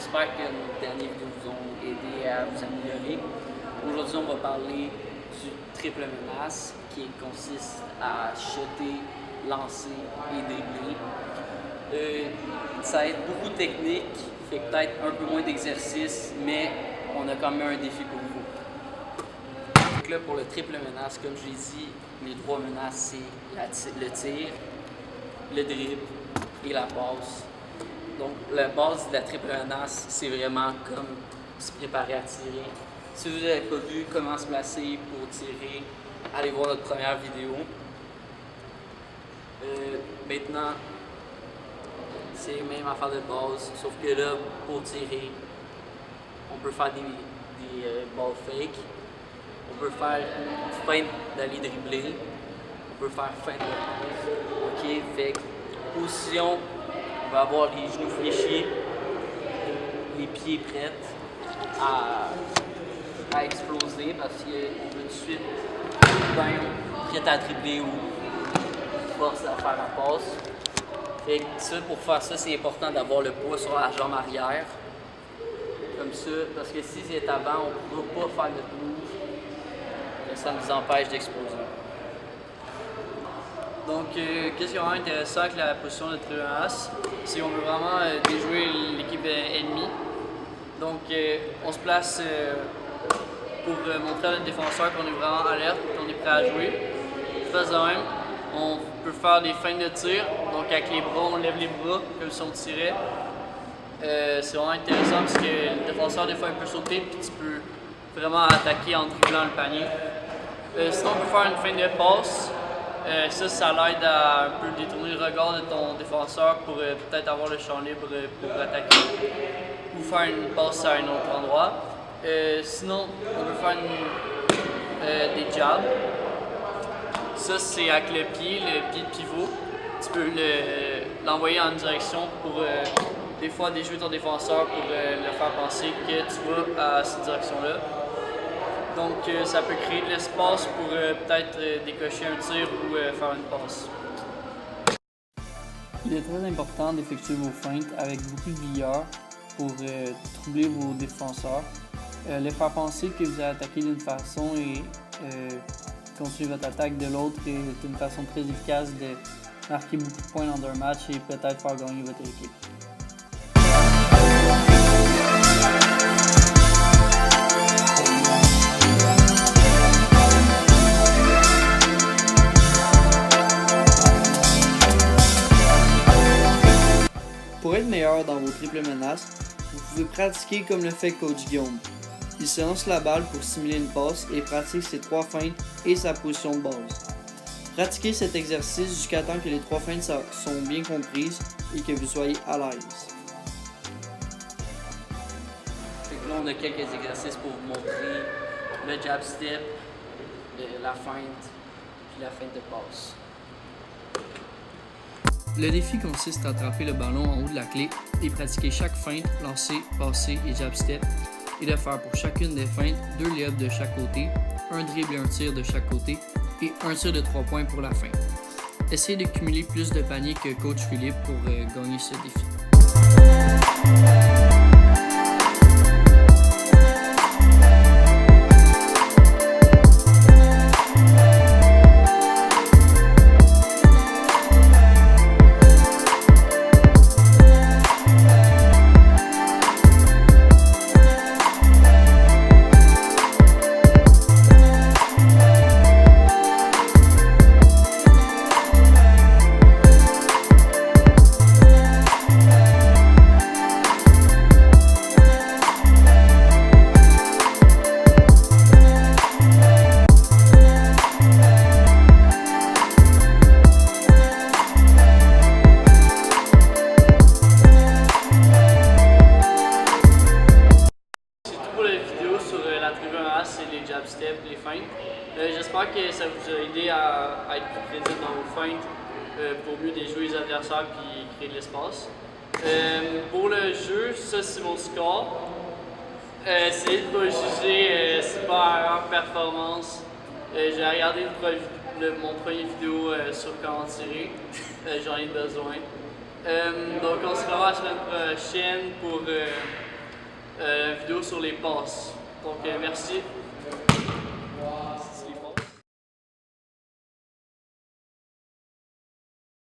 j'espère que nos dernières vidéos vous ont aidé à vous améliorer. Aujourd'hui, on va parler du triple menace qui consiste à shotter, lancer et dribbler. Ça va être beaucoup de technique, fait peut-être un peu moins d'exercice, mais on a quand même un défi pour vous. Donc là, pour le triple menace, comme je l'ai dit, les trois menaces, c'est le tir, le dribble et la passe. Donc, la base de la triple menace, c'est vraiment comme se préparer à tirer. Si vous n'avez pas vu comment se placer pour tirer, allez voir notre première vidéo. Maintenant, c'est même affaire de base, sauf que là, pour tirer, on peut faire des balles fake, on peut faire une feinte d'aller dribbler, on peut faire feinte de passe. Ok, fait que position. On va avoir les genoux fléchis, les pieds prêts à exploser parce qu'on veut tout de suite prêt à dribbler ou force à faire la passe. Fait que ça, pour faire ça, c'est important d'avoir le poids sur la jambe arrière. Comme ça, parce que si c'est avant, on ne pourra pas faire notre move. Ça nous empêche d'exploser. Donc, qu'est-ce qui est vraiment intéressant avec la position de triple menace, c'est qu'on veut vraiment déjouer l'équipe ennemie. Donc, on se place pour montrer à notre défenseur qu'on est vraiment alerte, qu'on est prêt à jouer. Face de même, on peut faire des feintes de tir. Donc, avec les bras, on lève les bras comme si on tirait. C'est vraiment intéressant parce que le défenseur, des fois, il peut sauter puis tu peux vraiment attaquer en dribblant le panier. Sinon, on peut faire une feinte de passe. Ça l'aide à un peu détourner le regard de ton défenseur pour peut-être avoir le champ libre pour attaquer ou faire une passe à un autre endroit. Sinon, on peut faire des jabs. Ça, c'est avec le pied de pivot. Tu peux l'envoyer en une direction pour des fois déjouer ton défenseur pour le faire penser que tu vas à cette direction-là. Donc, ça peut créer de l'espace pour peut-être décocher un tir ou faire une passe. Il est très important d'effectuer vos feintes avec beaucoup de vigueur pour troubler vos défenseurs. Les faire penser que vous allez attaquer d'une façon et continuer votre attaque de l'autre est une façon très efficace de marquer beaucoup de points dans un match et peut-être faire gagner votre équipe. Pour être meilleur dans vos triples menaces, vous pouvez pratiquer comme le fait coach Guillaume. Il se lance la balle pour simuler une passe et pratique ses trois feintes et sa position de base. Pratiquez cet exercice jusqu'à temps que les trois feintes sont bien comprises et que vous soyez à l'aise. Là, on a quelques exercices pour vous montrer le jab step, la feinte puis la feinte de passe. Le défi consiste à attraper le ballon en haut de la clé et pratiquer chaque feinte, lancer, passer et jab step, et de faire pour chacune des feintes 2 lay-ups de chaque côté, un dribble et un tir de chaque côté, et un tir de 3 points pour la fin. Essayez de cumuler plus de paniers que coach Philippe pour gagner ce défi. C'est les jab steps, les feintes. J'espère que ça vous a aidé à être plus crédible dans vos feintes pour mieux déjouer les adversaires et créer de l'espace. Pour le jeu, ça c'est mon score. Essayez de ne pas juger, c'est pas une performance. J'ai regardé mon premier vidéo sur comment tirer. J'en ai besoin. Donc on se revoit la semaine prochaine pour vidéo sur les passes. Donc merci.